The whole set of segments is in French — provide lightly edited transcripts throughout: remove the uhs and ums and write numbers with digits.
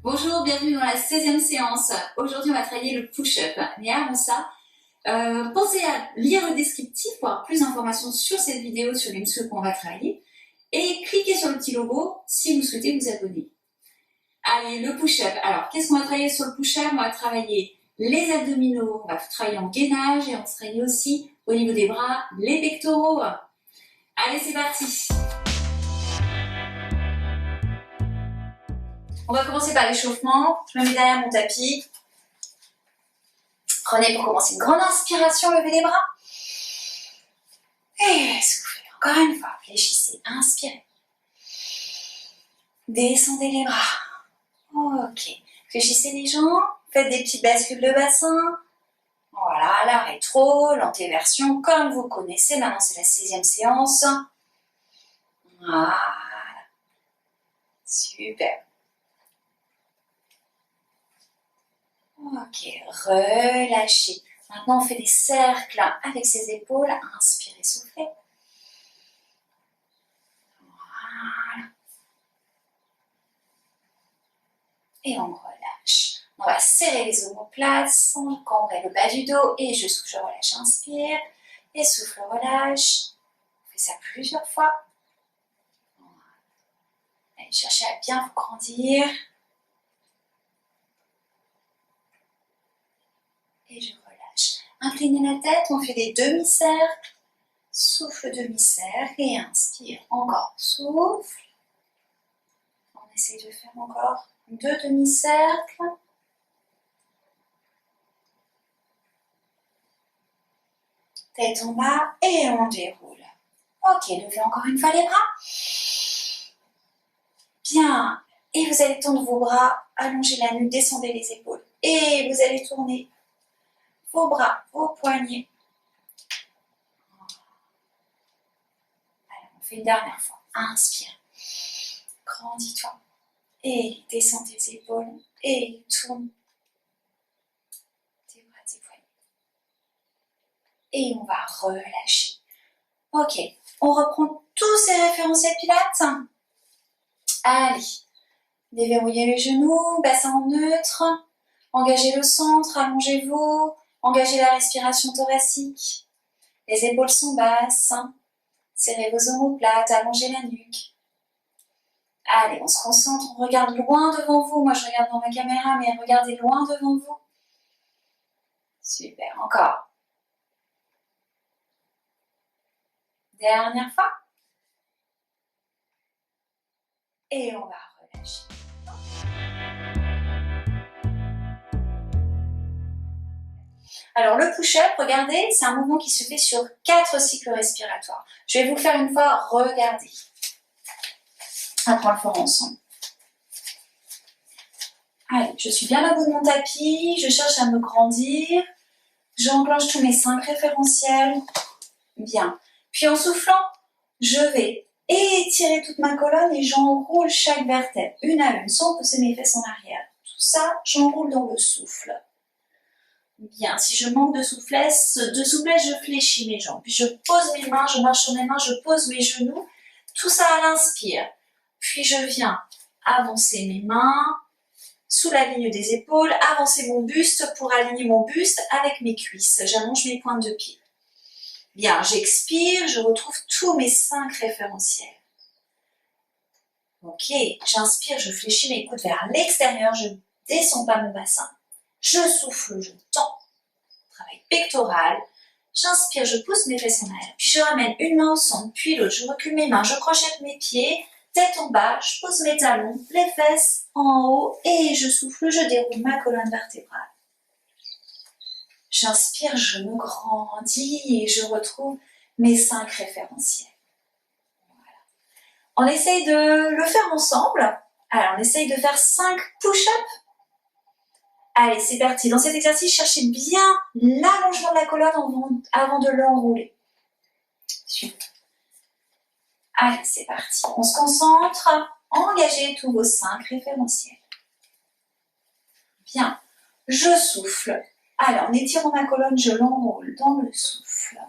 Bonjour, bienvenue dans la 16e séance. Aujourd'hui, on va travailler le push-up. Mais avant ça, pensez à lire le descriptif pour avoir plus d'informations sur cette vidéo, sur les muscles qu'on va travailler. Et cliquez sur le petit logo si vous souhaitez vous abonner. Allez, le push-up. Alors, qu'est-ce qu'on va travailler sur le push-up? On va travailler les abdominaux, on va travailler en gainage et on va travailler aussi au niveau des bras, les pectoraux. Allez, c'est parti! On va commencer par l'échauffement. Je me mets derrière mon tapis. Prenez pour commencer une grande inspiration, levez les bras. Et soufflez. Encore une fois, fléchissez, inspirez. Descendez les bras. Ok. Fléchissez les jambes. Faites des petits bascules de bassin. Voilà, la rétro, l'antéversion, comme vous connaissez. Maintenant, c'est la 16e séance. Voilà. Super. Ok, relâchez. Maintenant, on fait des cercles avec ses épaules. Inspirez, soufflez. Voilà. Et on relâche. On va serrer les omoplates, on cambrer le bas du dos et je souffle, je relâche. Inspire et souffle, relâche. On fait ça plusieurs fois. Voilà. Allez, cherchez à bien vous grandir. Et je relâche. Inclinez la tête, on fait des demi-cercles. Souffle, demi-cercle et inspire. Encore, souffle. On essaye de faire encore 2 demi-cercles. Tête en bas et on déroule. Ok, levez encore une fois les bras. Bien. Et vous allez tendre vos bras, allonger la nuque, descendez les épaules. Et vous allez tourner vos bras, vos poignets. Allez, on fait une dernière fois. Inspire. Grandis-toi. Et descends tes épaules. Et tourne tes bras, tes poignets. Et on va relâcher. Ok, on reprend tous ces référentiels pilates. Allez, déverrouillez les genoux, bassin en neutre. Engagez le centre, allongez-vous. Engagez la respiration thoracique. Les épaules sont basses. Serrez vos omoplates, allongez la nuque. Allez, on se concentre, on regarde loin devant vous. Moi, je regarde dans ma caméra, mais regardez loin devant vous. Super, encore. Dernière fois. Et on va relâcher. Alors, le push-up, regardez, c'est un mouvement qui se fait sur 4 cycles respiratoires. Je vais vous le faire une fois, regardez. Après, on le fera ensemble. Allez, je suis bien au bout de mon tapis, je cherche à me grandir. J'enclenche tous mes 5 référentiels. Bien. Puis en soufflant, je vais étirer toute ma colonne et j'enroule chaque vertèbre, une à une, sans pousser mes fesses en arrière. Tout ça, j'enroule dans le souffle. Bien, si je manque de souplesse, je fléchis mes jambes. Puis je pose mes mains, je marche sur mes mains, je pose mes genoux. Tout ça à l'inspire. Puis je viens avancer mes mains sous la ligne des épaules, avancer mon buste pour aligner mon buste avec mes cuisses. J'allonge mes pointes de pied. Bien, j'expire, je retrouve tous mes 5 référentiels. Ok, j'inspire, je fléchis mes coudes vers l'extérieur, je ne descends pas mon bassin. Je souffle, je tends. Travail pectoral. J'inspire, je pousse mes fesses en arrière. Puis je ramène une main au centre, puis l'autre. Je recule mes mains, je crochette mes pieds. Tête en bas, je pose mes talons, les fesses en haut. Et je souffle, je déroule ma colonne vertébrale. J'inspire, je me grandis et je retrouve mes 5 référentiels. Voilà. On essaye de le faire ensemble. Alors, on essaye de faire 5 push-ups. Allez, c'est parti. Dans cet exercice, cherchez bien l'allongement de la colonne avant de l'enrouler. Super. Allez, c'est parti. On se concentre. Engagez tous vos 5 référentiels. Bien. Je souffle. Alors, en étirant ma colonne, je l'enroule dans le souffle.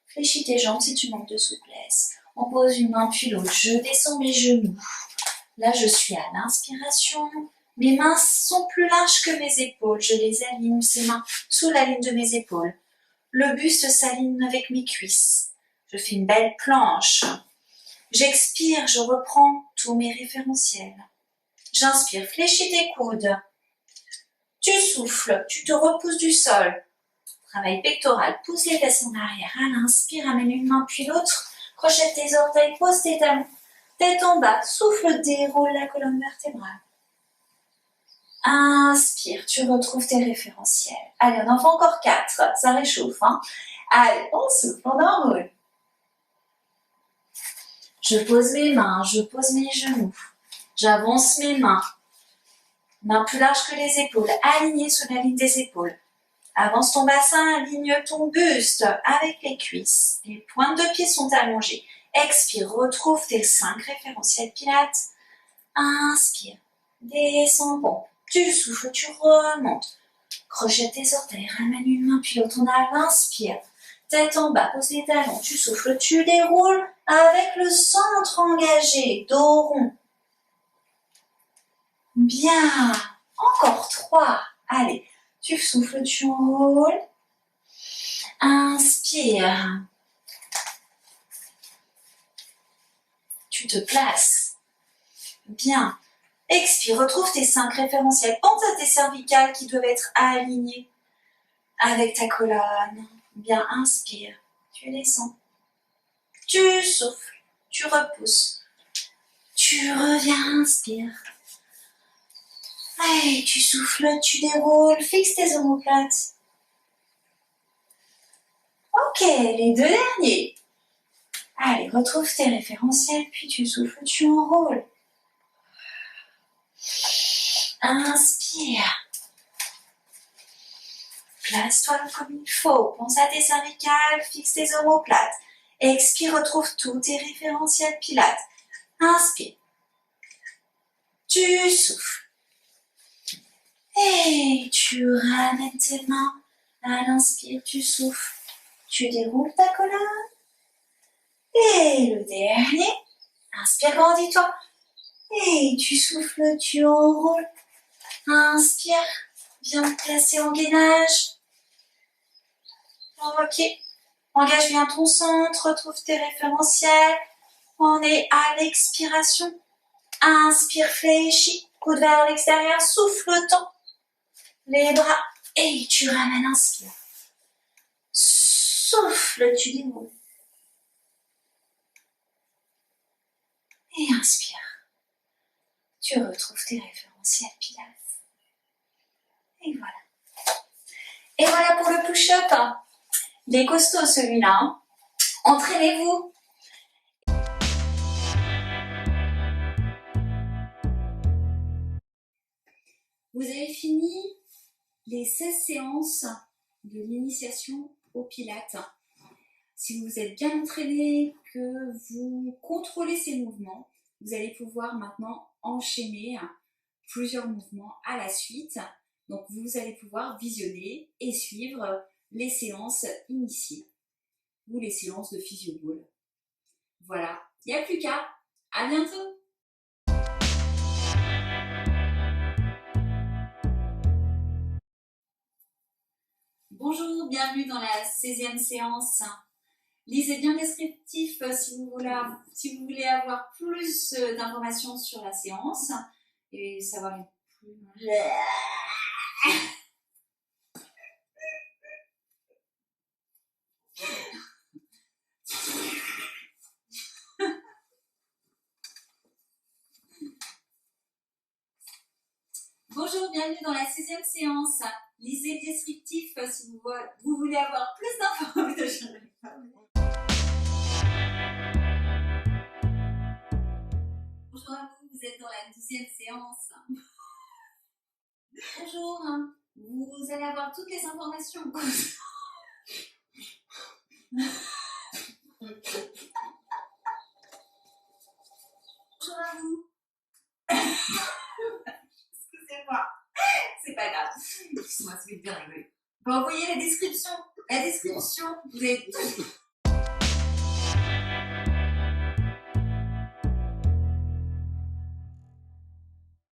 Fléchis tes jambes si tu manques de souplesse. On pose une main puis l'autre. Je descends mes genoux. Là, je suis à l'inspiration. Mes mains sont plus larges que mes épaules. Je les aligne, ces mains, sous la ligne de mes épaules. Le buste s'aligne avec mes cuisses. Je fais une belle planche. J'expire, je reprends tous mes référentiels. J'inspire, fléchis tes coudes. Tu souffles, tu te repousses du sol. Travail pectoral, pousse les fesses en arrière. À l'inspire, amène une main puis l'autre. Crochette tes orteils, pose tes talons. Tête en bas, souffle, déroule la colonne vertébrale. Inspire, tu retrouves tes référentiels. Allez, on en fait encore 4, ça réchauffe. Hein. Allez, on souffle, on enroule. Je pose mes mains, je pose mes genoux. J'avance mes mains. Mains plus larges que les épaules, alignées sur la ligne des épaules. Avance ton bassin, aligne ton buste avec les cuisses. Les pointes de pied sont allongées. Expire, retrouve tes 5 référentiels pilates. Inspire, descends, pompe. Tu souffles, tu remontes. Crochette tes orteils, ramène une main puis l'autre. On inspire. Tête en bas, pose les talons. Tu souffles, tu déroules avec le centre engagé. Dos rond. Bien. Encore 3. Allez, tu souffles, tu enroules. Inspire. Tu te places. Bien. Expire, retrouve tes 5 référentiels. Pense à tes cervicales qui doivent être alignées avec ta colonne. Bien, inspire. Tu descends. Tu souffles. Tu repousses. Tu reviens, inspire. Allez, tu souffles, tu déroules. Fixe tes omoplates. Ok, les 2 derniers. Allez, retrouve tes référentiels, puis tu souffles, tu enroules. Inspire. Place-toi comme il faut. Pense à tes cervicales, fixe tes omoplates. Expire, retrouve tous tes référentiels pilates. Inspire. Tu souffles. Et tu ramènes tes mains. À l'inspire, tu souffles. Tu déroules ta colonne. Et le dernier. Inspire, grandis-toi. Et tu souffles, tu enroules. Inspire. Viens te placer en gainage. Ok. Engage bien ton centre. Retrouve tes référentiels. On est à l'expiration. Inspire, fléchis. Coude vers l'extérieur. Souffle temps. Les bras. Et tu ramènes, inspire. Souffle, tu déroules. Et inspire. Tu retrouves tes référentiels pilates. Et voilà. Et voilà pour le push-up. Il est costaud celui-là. Entraînez-vous. Vous avez fini les 16 séances de l'initiation au pilates. Si vous êtes bien entraîné, que vous contrôlez ces mouvements, vous allez pouvoir maintenant enchaîner plusieurs mouvements à la suite. Donc vous allez pouvoir visionner et suivre les séances initiées ou les séances de physio-ball. Voilà, il n'y a plus qu'à. À bientôt! Bonjour, bienvenue dans la 16e séance. Lisez bien le descriptif si vous voulez avoir plus d'informations sur la séance et savoir plus. Bonjour, bienvenue dans la 16e séance. Lisez le descriptif si vous voulez avoir plus d'informations. Bonjour à vous, vous êtes dans la 12e séance. Bonjour, vous allez avoir toutes les informations. Bonjour à vous. Excusez-moi, c'est pas grave. Excusez-moi, ça fait bien rigoler. Vous envoyez la description. La description, vous avez tout.